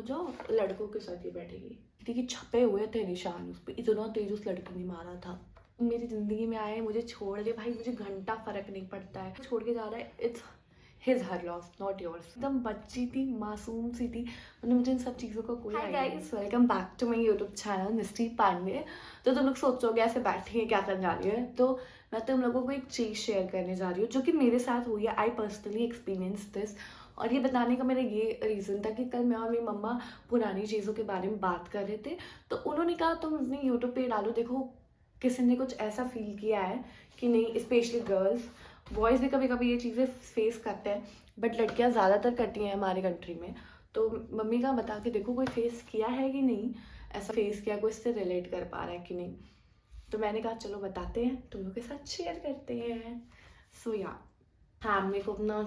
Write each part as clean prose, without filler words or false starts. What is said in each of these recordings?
जो लड़कों के साथ ही बैठेगी, देखिए छपे हुए थे निशान उस पर, इतना तेज उस लड़की ने मारा था। मेरी ज़िंदगी में आए, मुझे छोड़ दे भाई, मुझे घंटा फ़र्क नहीं पड़ता है, छोड़ के जा रहा है, it's his her loss not yours. एकदम बच्ची थी, मासूम सी थी, मतलब मुझे इन सब चीज़ों का कोई आइडिया नहीं। Guys, welcome back to my YouTube channel Misty Pandey. तो तुम लोग सोचोगे ऐसे बैठी है क्या करने जा रही है, तो मैं तुम लोगों को एक चीज़ शेयर करने जा रही हूँ जो कि मेरे साथ हुई है। आई पर्सनली एक्सपीरियंस दिस, और ये बताने का मेरा ये रीज़न था कि कल मैं और मेरी मम्मा पुरानी चीज़ों के बारे में बात कर रहे थे, तो उन्होंने कहा तुम अपने यूट्यूब पे डालो, देखो किसी ने कुछ ऐसा फील किया है कि नहीं, स्पेशली गर्ल्स, बॉयज़ भी कभी कभी ये चीज़ें फेस करते हैं, बट लड़कियां ज़्यादातर करती हैं हमारे कंट्री में। तो मम्मी का बता के देखो कोई फेस किया है कि नहीं, ऐसा फेस किया, कोई इससे रिलेट कर पा रहा है कि नहीं। तो मैंने कहा चलो बताते हैं, तुम लोग के साथ शेयर करते हैं। सो या हाँ, मेरे को अपना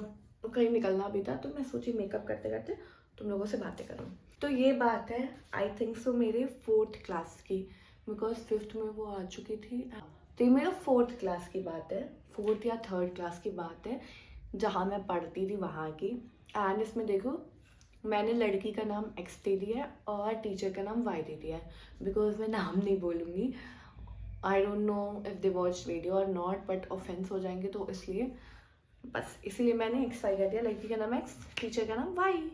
कहीं निकलना भी था, तो मैं सोची मेकअप करते करते तुम लोगों से बातें करूँ। तो ये बात है आई थिंक सो मेरे 4th क्लास की, बिकॉज 5th में वो आ चुकी थी। तो ये मेरा 4th क्लास की बात है, 4th या 3rd क्लास की बात है, जहाँ मैं पढ़ती थी वहाँ की। एंड इसमें देखो, मैंने लड़की का नाम एक्स दे दिया है और टीचर का नाम वाई दे दिया है, बिकॉज मैं नाम नहीं बोलूँगी। I don't know if they watch video और नॉट, बट ऑफेंस हो जाएंगे, तो इसलिए बस इसीलिए मैंने एक्स वाई कर दिया। लड़की का नाम एक्स, टीचर का नाम वाई,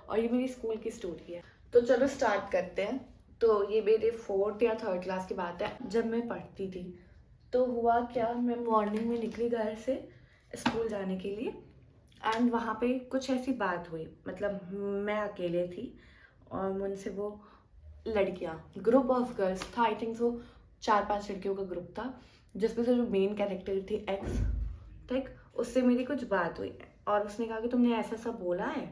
और ये मेरी स्कूल की स्टोरी है। तो चलो स्टार्ट करते हैं। तो ये मेरे 4th या 3rd क्लास की बात है, जब मैं पढ़ती थी। तो हुआ क्या, मैं मॉर्निंग में निकली घर से स्कूल जाने के लिए, एंड वहाँ पे कुछ ऐसी बात हुई, मतलब मैं अकेले थी और मुझसे वो लड़कियाँ, ग्रुप ऑफ गर्ल्स था, आई थिंक सो 4-5 लड़कियों का ग्रुप था, जिसमें से जो मेन कैरेक्टर थी एक्स, ठीक, उससे मेरी कुछ बात हुई और उसने कहा कि तुमने ऐसा सब बोला है,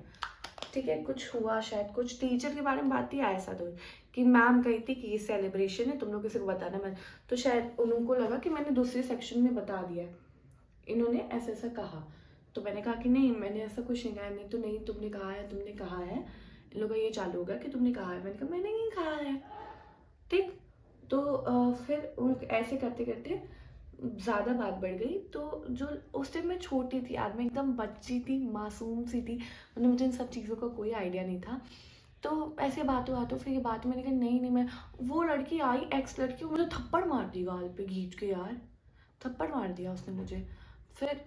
ठीक है, कुछ हुआ शायद, कुछ टीचर के बारे में बात थी, ऐसा तो कि मैम कही थी कि ये सेलिब्रेशन है, तुम लोग किसी को बताना मत। तो शायद उनको लगा कि मैंने दूसरे सेक्शन में बता दिया, इन्होंने ऐसा ऐसा कहा। तो मैंने कहा कि नहीं, मैंने ऐसा कुछ नहीं कहा। नहीं तो नहीं, तुमने कहा है, तुमने कहा है। इन लोगों का ये चालू होगा कि तुमने कहा है। मैंने कहा मैंने नहीं कहा है, ठीक। तो फिर ऐसे करते करते ज़्यादा बात बढ़ गई। तो जो उस टाइम मैं छोटी थी यार, मैं एकदम बच्ची थी, मासूम सी थी, मतलब मुझे इन सब चीज़ों का कोई आइडिया नहीं था। तो ऐसे बातों बातों फिर ये बात मैंने कहा नहीं नहीं, मैं, वो लड़की आई, एक्स लड़की, मुझे थप्पड़ मार दी गाल पे खींच के यार, थप्पड़ मार दिया उसने मुझे। फिर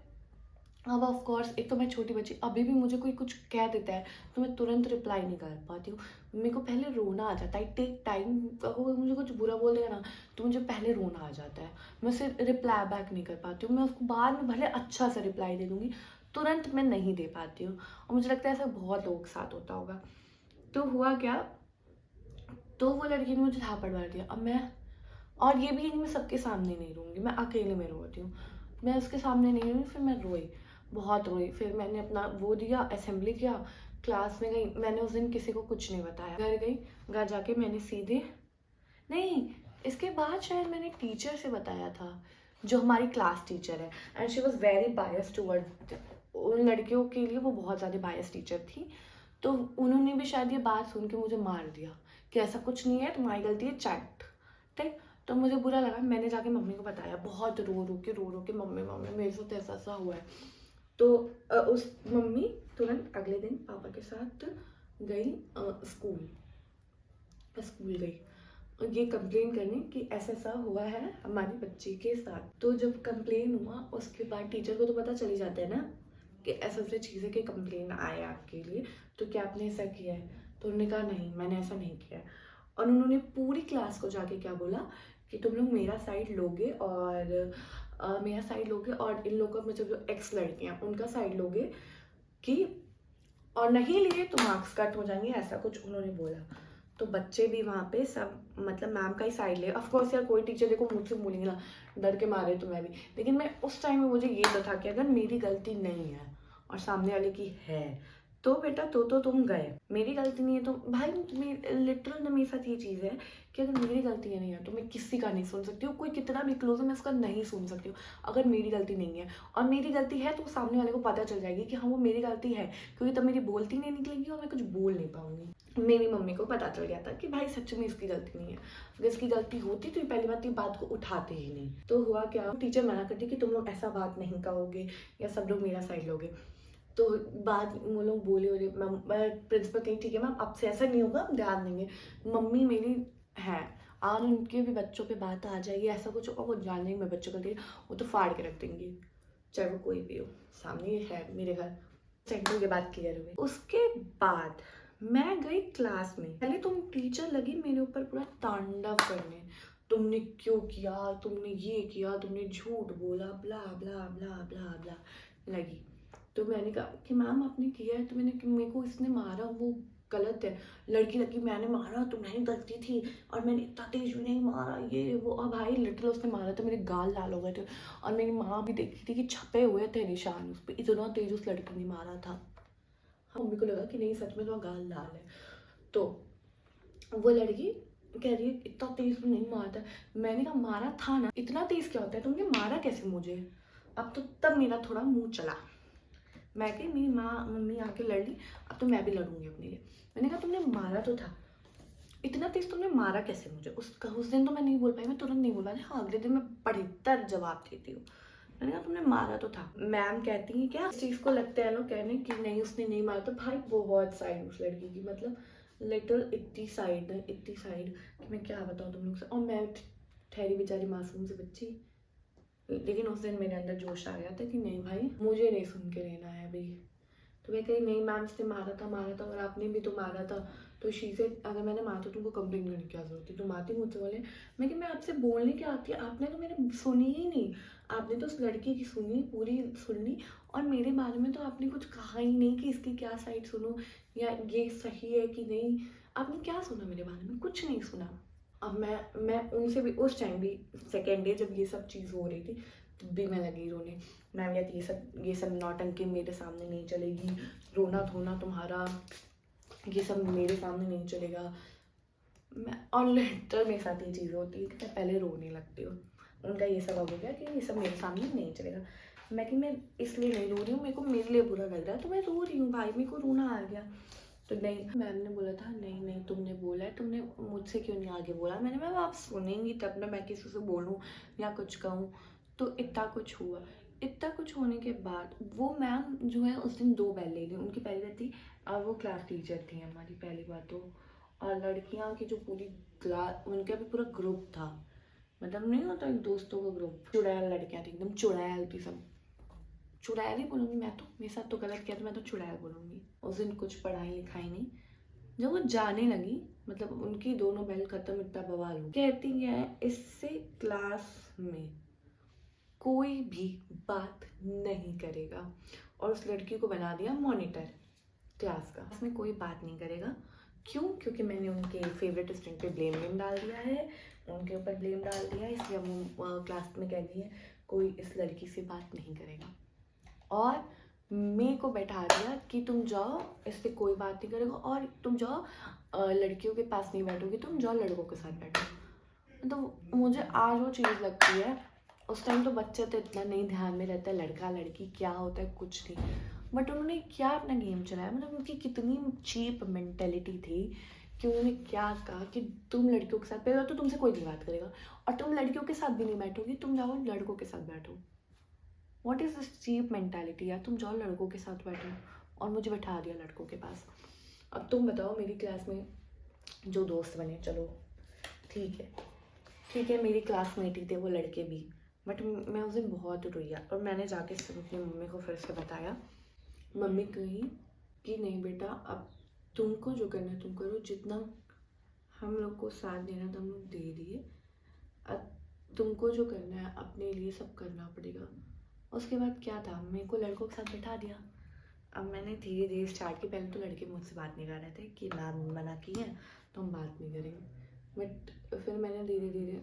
अब ऑफ कोर्स, एक तो मैं छोटी बच्ची, अभी भी मुझे कोई कुछ कह देता है तो मैं तुरंत रिप्लाई नहीं कर पाती हूँ। मेरे को पहले रोना आ जाता है, टेक टाइम। अगर मुझे कुछ बुरा बोलेगा ना, तो मुझे पहले रोना आ जाता है, मैं उसे रिप्लाई बैक नहीं कर पाती हूँ। मैं उसको बाद में भले अच्छा सा रिप्लाई दे दूँगी, तुरंत मैं नहीं दे पाती हूँ, और मुझे लगता है ऐसा बहुत लोगों के साथ होता होगा। तो हुआ क्या, तो वो लड़की ने मुझे थापड़ मार दिया। अब मैं, और ये भी है कि मैं सबके सामने नहीं रोऊंगी, मैं अकेले में रोती हूँ, मैं उसके सामने नहीं रोई। फिर मैं रोई, बहुत रोई। फिर मैंने अपना वो दिया, असेंबली किया, क्लास में गई। मैंने उस दिन किसी को कुछ नहीं बताया, घर गई, घर जाके मैंने सीधे, नहीं, इसके बाद शायद मैंने टीचर से बताया था, जो हमारी क्लास टीचर है, and she was very bias toward उन लड़कियों के लिए, वो बहुत ज़्यादा बायस टीचर थी। तो उन्होंने भी शायद ये बात सुन के मुझे मार दिया कि ऐसा कुछ नहीं है, तुम्हारी गलती है, चैट, ठीक। तो मुझे बुरा लगा, मैंने जाके मम्मी को बताया, बहुत रो रो के मम्मी मम्मी मेरे साथ ऐसा ऐसा हुआ है। तो उस मम्मी तुरंत अगले दिन पापा के साथ गई, स्कूल स्कूल गई और ये कंप्लेन करने कि ऐसा ऐसा हुआ है हमारी बच्ची के साथ। तो जब कंप्लेन हुआ उसके बाद टीचर को तो पता चली जाता है ना कि ऐसा ऐसा चीज़ें के कंप्लेन आए आपके लिए, तो क्या आपने ऐसा किया है। तो उन्होंने कहा नहीं, मैंने ऐसा नहीं किया है। और उन्होंने पूरी क्लास को जाके क्या बोला कि तुम लोग मेरा साइड लोगे, और मेरा साइड लोगे, और इन लोगों का, मतलब जो एक्स लड़कियाँ उनका साइड लोगे, कि और नहीं लिए तो मार्क्स कट हो जाएंगे, ऐसा कुछ उन्होंने बोला। तो बच्चे भी वहाँ पे सब, मतलब मैम का ही साइड ले। ऑफ कोर्स यार, कोई टीचर देखो मुझसे बोलेंगे ना, डर के मारे तो मैं भी, लेकिन मैं उस टाइम में मुझे ये तो था कि अगर मेरी गलती नहीं है और सामने वाले की है, तो बेटा तो तुम गए, मेरी गलती नहीं है तो भाई, लिटरल में मेरे साथ ये चीज़ है कि अगर मेरी गलती नहीं है तो मैं किसी का नहीं सुन सकती हूँ, कोई कितना भी क्लोज है मैं उसका नहीं सुन सकती हूँ, अगर मेरी गलती नहीं है। और मेरी गलती है तो सामने वाले को पता चल जाएगी कि हाँ वो मेरी गलती है, क्योंकि तब मेरी बोलती नहीं निकलेगी और मैं कुछ बोल नहीं पाऊंगी। मेरी मम्मी को पता चल गया था कि भाई सच में इसकी गलती नहीं है, अगर इसकी गलती होती तो ये पहली बात, ये बात को उठाते ही नहीं। तो हुआ क्या, टीचर मना करती कि तुम लोग ऐसा बात नहीं कहोगे या सब लोग मेरा साइड लोगे। तो बाद वो लोग बोले बोले मैं प्रिंसिपल कहीं ठीक है मैम अब से ऐसा नहीं होगा, हम ध्यान देंगे। मम्मी मेरी है और उनके भी बच्चों पे बात आ जाएगी, ऐसा कुछ होगा वो जान लेंगे मैं बच्चों का लिए, वो तो फाड़ के रख देंगी, चाहे वो कोई भी हो। सामने है मेरे घर, सेंटर के बाद क्लियर हुए। उसके बाद मैं गई क्लास में, पहले तुम टीचर लगी मेरे ऊपर पूरा तांडव करने, तुमने क्यों किया, तुमने ये किया, तुमने झूठ बोला, ब्ला ब्ला ब्ला ब्ला ब्ला लगी। तो मैंने कहा कि मैम आपने किया है, तो मैंने मेरे को इसने मारा वो गलत है। लड़की लगी मैंने मारा, तुम्हारी गलती थी और मैंने इतना तेज भी नहीं मारा, ये वो। अब भाई लिटरल उसने मारा तो मेरे गाल लाल हो गए थे और मेरी माँ भी देख रही थी कि छपे हुए थे निशान उस पर, इतना तेज उस लड़की ने मारा था। मम्मी को लगा कि नहीं सच में तो गाल लाल है। तो वो लड़की कह रही है इतना तेज तो नहीं मारा था। मैंने कहा मारा था ना, इतना तेज क्या होता है, तुमने मारा कैसे मुझे। अब तो तब मेरा थोड़ा मुंह चला, मैं कही मेरी माँ मम्मी आके लड़ ली, अब तो मैं भी लड़ूंगी अपने लिए। मैंने कहा तुमने मारा तो था, इतना तेज तुमने मारा कैसे मुझे। उस दिन तो मैं नहीं बोल पाई, मैं तुरंत नहीं बोल पाई। हाँ अगले दिन मैं बढ़ितर जवाब देती हूँ। मैंने कहा तुमने मारा तो था। मैम कहती है क्या इस चीज़ को लगता है लोग कहने कि नहीं उसने नहीं मारा। तो भाई बहुत साइड उस लड़की की, मतलब लिटल इतनी साइड है, इतनी साइड कि मैं क्या बताऊँ तुम लोग से। और मैं ठहरी बेचारी मासूम से बच्ची। लेकिन उस दिन मेरे अंदर जोश आ गया था कि नहीं भाई मुझे नहीं सुन के रहना है अभी। तो मैं कही नहीं मैम इसने मारा था और आपने भी तो मारा था, तो शीशे अगर मैंने मारा तो तुमको कंप्लेन करने की क्या जरूरत थी, तुम आती मुझसे बोले। मैं कि मैं आपसे बोलने क्या आती है, आपने तो मेरे सुनी ही नहीं। आपने तो उस लड़की की सुनी, पूरी सुन ली, और मेरे बारे में तो आपने कुछ कहा ही नहीं कि इसकी क्या साइड सुनो या ये सही है कि नहीं। आपने क्या सुना मेरे बारे में, कुछ नहीं सुना। अब मैं उनसे भी उस टाइम भी सेकेंड डे जब ये सब चीज़ हो रही थी तब भी मैं लगी रोने। मैम यार ये सब नौटंकी मेरे सामने नहीं चलेगी, रोना धोना तुम्हारा ये सब मेरे सामने नहीं चलेगा। मैं और लेटर मेरे साथ ये चीज़ होती है कि मैं पहले रोने लगती हूँ। उनका ये सब हो गया कि ये सब मेरे सामने नहीं चलेगा। मैं इसलिए नहीं रो रही हूँ, मेरे को मेरे लिए बुरा लग रहा है तो मैं रो रही हूँ भाई, मेरे को रोना आ गया। तो नहीं मैम ने बोला था नहीं नहीं तुमने बोला है, तुमने मुझसे क्यों नहीं आगे बोला। मैंने मैम आप सुनेंगी तब ना मैं किसी से बोलूँ या कुछ कहूँ। तो इतना कुछ हुआ। इतना कुछ होने के बाद वो मैम जो है उस दिन 2 बैल ले ली। उनकी पहली बात थी और वो क्लास टीचर थी हमारी पहली बात तो। और लड़कियाँ की जो पूरी क्लास उनका भी पूरा ग्रुप था, मतलब नहीं होता एक दोस्तों का ग्रुप, चुड़ैल लड़कियाँ थी एकदम चुड़ैल भी सब। चुड़ैल ही बोलूँगी मैं तो, मेरे साथ तो गलत किया तो मैं तो चुड़ैल बोलूँगी। उस दिन कुछ पढ़ाई लिखाई नहीं। जब वो जाने लगी मतलब उनकी दोनों बेल खत्म, इतना बवाल हो कहती है इससे क्लास में कोई भी बात नहीं करेगा और उस लड़की को बना दिया मॉनिटर क्लास का। इसमें कोई बात नहीं करेगा। क्यों? क्योंकि मैंने उनके फेवरेट स्टूडेंट पे ब्लेम डाल दिया है, उनके ऊपर ब्लेम डाल दिया है, इसलिए वो क्लास में कह दी है कोई इस लड़की से बात नहीं करेगा। और मेरे को बैठा दिया कि तुम जाओ इस पर कोई बात नहीं करेगा और तुम जाओ लड़कियों के पास नहीं बैठोगी, तुम जाओ लड़कों के साथ बैठो। तो मुझे आज वो चीज़ लगती है, उस टाइम तो बच्चे तो इतना नहीं ध्यान में रहता है लड़का लड़की क्या होता है कुछ नहीं, बट उन्होंने क्या अपना गेम चलाया। मतलब उनकी कितनी चीप मेंटेलिटी थी कि उन्होंने क्या कहा कि तुम लड़कियों के साथ, पहले तो तुमसे कोई नहीं बात करेगा और तुम लड़कियों के साथ भी नहीं बैठोगी, तुम जाओ लड़कों के साथ बैठो। What is this cheap mentality यार, तुम जाओ लड़कों के साथ बैठो। और मुझे बैठा दिया लड़कों के पास। अब तुम बताओ मेरी क्लास में जो दोस्त बने, चलो ठीक है मेरी क्लासमेट ही थे वो लड़के भी, बट मैं उस दिन बहुत रोई और मैंने जाके अपनी मम्मी को फिर से बताया। मम्मी कही कि नहीं बेटा अब तुमको जो करना है तुम करो, जितना हम लोग को साथ देना था हम लोग दे दिए, अब तुमको जो करना है अपने लिए सब करना पड़ेगा। उसके बाद क्या था, मेरे को लड़कों के साथ बैठा दिया। अब मैंने धीरे धीरे स्टार्ट की। पहले तो लड़के मुझसे बात नहीं कर रहे थे कि मैम मना की है तो हम बात नहीं करेंगे, बट फिर मैंने धीरे धीरे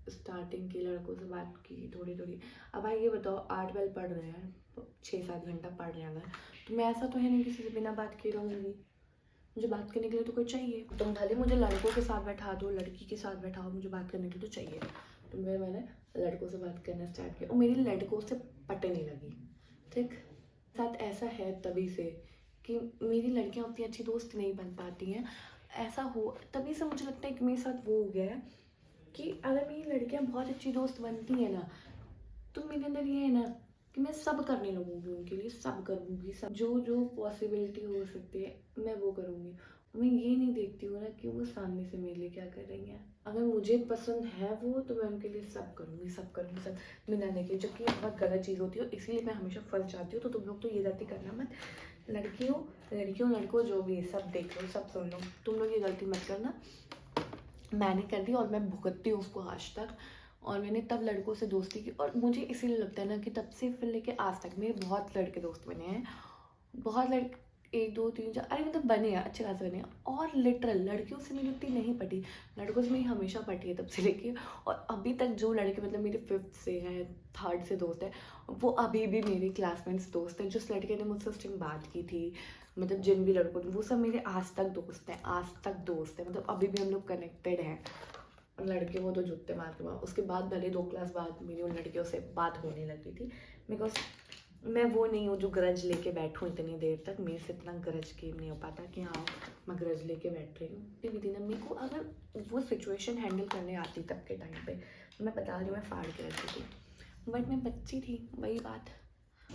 स्टार्टिंग की, लड़कों से बात की थोड़ी थोड़ी। अब भाई ये बताओ 8-12 पढ़ रहे हैं, 6-7 घंटा पढ़ रहे हैं अगर, तो मैं ऐसा तो है नहीं किसी से बिना बात किए रहूँगी, मुझे बात करने के लिए तो कोई चाहिए। तुम भले मुझे लड़कों के साथ बैठा दो लड़की के साथ बैठाओ, मुझे बात करने के लिए तो चाहिए। तो मैंने लड़कों से बात करना स्टार्ट किया और मेरी लड़कों से पटने लगी। ठीक साथ ऐसा है तभी से कि मेरी लड़कियां उतनी अच्छी दोस्त नहीं बन पाती हैं, ऐसा हो तभी से मुझे लगता है कि मेरे साथ वो हो गया है कि अगर मेरी लड़कियां बहुत अच्छी दोस्त बनती हैं ना तो मेरे अंदर ये है ना कि मैं सब करने लगूंगी उनके लिए, सब करूंगी, सब जो जो पॉसिबिलिटी हो सकती है मैं वो करूंगी। मैं ये नहीं देखती हूँ ना कि वो सामने से मेरे लिए क्या कर रही हैं। अगर मुझे पसंद है वो तो मैं उनके लिए सब करूंगी, सब करूंगी, सब मिलाने के लिए, जो कि बहुत गलत चीज़ होती है, इसीलिए मैं हमेशा फंस जाती हूँ। तो तुम लोग तो ये गलती करना मत, लड़कियों लड़कियों लड़कों जो भी है सब देख लो, सब सुन लो, तुम लोग ये गलती मत करना। मैंने कर दी और मैं भुगतती हूँ उसको आज तक। और मैंने तब लड़कों से दोस्ती की, और मुझे इसीलिए लगता है ना कि तब से फिर लेके आज तक मेरे बहुत लड़के दोस्त बने हैं, बहुत लड़के, 1 2 3 4, अरे मतलब बने हैं, अच्छे खासे बने हैं। और लिटरल लड़कियों से मेरी उतनी नहीं पटी, लड़कों से मेरी हमेशा पटी है तब से लेके। और अभी तक जो लड़के मतलब मेरे 5th से हैं, 3rd से दोस्त हैं, वो अभी भी मेरे क्लासमेट्स दोस्त हैं। जिस लड़के ने मुझसे उस टाइम बात की थी, मतलब जिन भी लड़कों ने, वो सब मेरे आज तक दोस्त हैं, आज तक दोस्त हैं, मतलब अभी भी हम लोग कनेक्टेड हैं। लड़के वो तो जूते मार के वहाँ, उसके बाद भले 2 क्लास बाद मेरी उन लड़कियों से बात होने लगी थी, बिकॉज मैं वो नहीं हूँ जो ग्रज लेके बैठूँ इतनी देर तक। मेरे से इतना ग्रज गेम नहीं हो पाता कि हाँ मैं ग्रज लेके बैठ रही हूँ। भी ना मेरे को अगर वो सिचुएशन हैंडल करने आती तब के टाइम पे, मैं बता रही हूँ मैं फाड़ के रखती थी, बट मैं बच्ची थी, वही बात।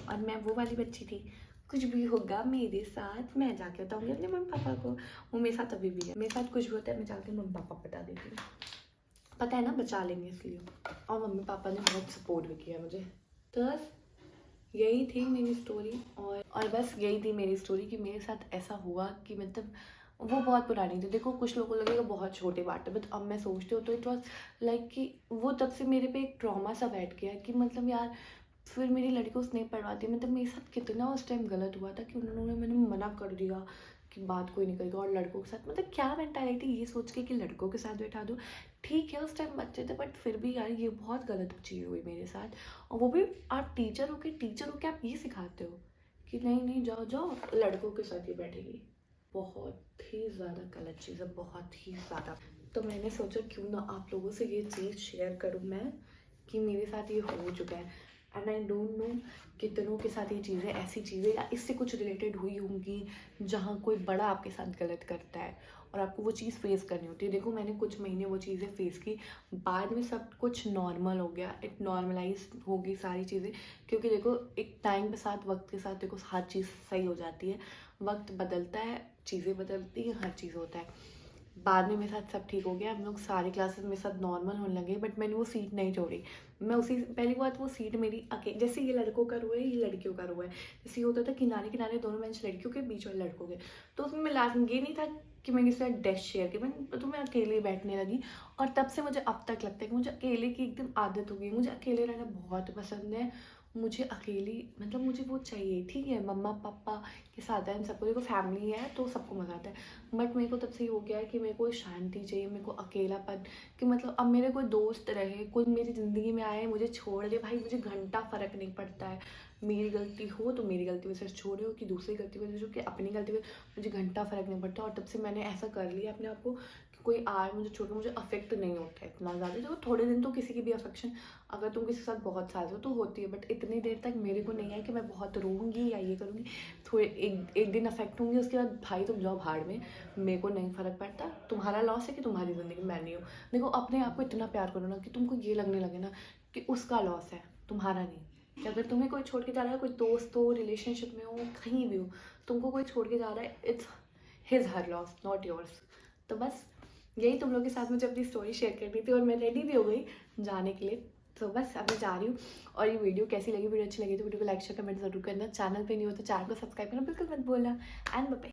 और मैं वो वाली बच्ची थी, कुछ भी होगा मेरे साथ मैं जाके बताऊँगी अपने मम्मी पापा को। वो मेरे साथ अभी भी है, मेरे साथ कुछ भी होता है मैं जाके मम्मी पापा को बता देती हूँ, पता है ना बचा लेंगे इसलिए। और मम्मी पापा ने बहुत सपोर्ट भी किया मुझे। तो बस यही थी मेरी स्टोरी। और बस यही थी मेरी स्टोरी कि मेरे साथ ऐसा हुआ कि मतलब वो बहुत पुरानी थी। देखो कुछ लोगों को लगेगा बहुत छोटे बात है, बट अब मैं सोचती हूँ तो इट वॉज लाइक कि वो तब से मेरे पे एक ट्रॉमा सा बैठ गया कि मतलब यार फिर मेरी लड़की को स्नेप पढ़वाती, मतलब मेरे साथ कितना उस टाइम गलत हुआ था कि उन्होंने मैंने मना कर दिया कि बात कोई नहीं करेगा। और लड़कों के साथ मतलब क्या मेंटालिटी ये सोच के कि लड़कों के साथ बैठा दूँ, ठीक है उस टाइम बच्चे थे, बट फिर भी यार ये बहुत गलत चीज़ हुई मेरे साथ। और वो भी आप टीचर हो के आप ये सिखाते हो कि नहीं नहीं जाओ जाओ लड़कों के साथ ही बैठेगी। बहुत ही ज़्यादा गलत चीज़ है, बहुत ही ज़्यादा। तो मैंने सोचा क्यों ना आप लोगों से ये चीज़ शेयर करूँ मैं कि मेरे साथ ये हो चुका है। एंड आई डोंट नो कितनों के साथ ये चीज़ें, ऐसी चीज़ें या इससे कुछ रिलेटेड हुई होंगी जहाँ कोई बड़ा आपके साथ गलत करता है और आपको वो चीज़ फेस करनी होती है। देखो मैंने कुछ महीने वो चीज़ें फेस की, बाद में सब कुछ नॉर्मल हो गया, इट नॉर्मलाइज हो गई सारी चीज़ें। क्योंकि देखो एक टाइम के साथ, वक्त के साथ देखो हर चीज़ सही हो जाती है, वक्त बदलता है, चीज़ें बदलती हैं, हर चीज़ होता है। बाद में मेरे साथ सब ठीक हो गया, हम लोग सारे क्लासेस मेरे साथ नॉर्मल होने लगे, बट मैंने वो सीट नहीं छोड़ी। मैं उसी पहली बात, वो सीट मेरी जैसे ये लड़कों का रो है, ये लड़कियों का रो है। जैसे ये होता था किनारे किनारे दोनों बेंच लड़कियों के, बीच वाले लड़कों के। तो उसमें मैं लास्ट ये नहीं था कि मैं किसी साथ डेस्क शेयर की, मैं अकेले बैठने लगी। और तब से मुझे अब तक लगता है कि मुझे अकेले की एकदम आदत हो गई। मुझे अकेले रहना बहुत पसंद है, मुझे अकेली मतलब मुझे वो चाहिए। ठीक है मम्मा पापा के साथ है, सबको देखो फैमिली है तो सबको मज़ा आता है, बट मेरे को तब से ये हो गया है कि मेरे को शांति चाहिए, मेरे को अकेलापन, कि मतलब अब मेरे कोई दोस्त रहे, कोई मेरी ज़िंदगी में आए, मुझे छोड़ दे, भाई मुझे घंटा फ़र्क नहीं पड़ता है। मेरी गलती हो तो मेरी गलती वजह से छोड़े हो, कि दूसरी गलती वजह से, कि अपनी गलती वजह, मुझे घंटा फ़र्क नहीं पड़ता। और तब से मैंने ऐसा कर लिया अपने आप को कि कोई आए मुझे छोड़ के, मुझे अफेक्ट नहीं होता है इतना ज़्यादा। जो थोड़े दिन तो किसी की भी अफेक्शन, अगर तुम किसी के साथ बहुत साल हो तो होती है, बट इतनी देर तक मेरे को नहीं है कि मैं बहुत रोऊंगी या ये करूँगी। थोड़े एक दिन अफेक्ट होंगी, उसके बाद भाई तुम जाओ भाड़ में, मेरे को नहीं फ़र्क पड़ता। तुम्हारा लॉस है कि तुम्हारी ज़िंदगी मैं नहीं हूँ। देखो अपने आप को इतना प्यार करो ना कि तुमको ये लगने लगे ना कि उसका लॉस है, तुम्हारा नहीं। कि अगर तुम्हें कोई छोड़ के जा रहा है, कोई दोस्त हो, रिलेशनशिप में हो, कहीं भी हो, तुमको कोई छोड़ के जा रहा है, it's his her loss, not yours. तो बस यही तुम लोग के साथ मुझे अपनी स्टोरी शेयर करनी थी, और मैं रेडी भी हो गई जाने के लिए। तो बस अब मैं जा रही हूँ। और ये वीडियो कैसी लगी, वीडियो अच्छी लगी तो वीडियो को लाइक शेयर कमेंट जरूर करना। चैनल पे नहीं हो तो चैनल को सब्सक्राइब करना बिल्कुल मत भूलना। And bye.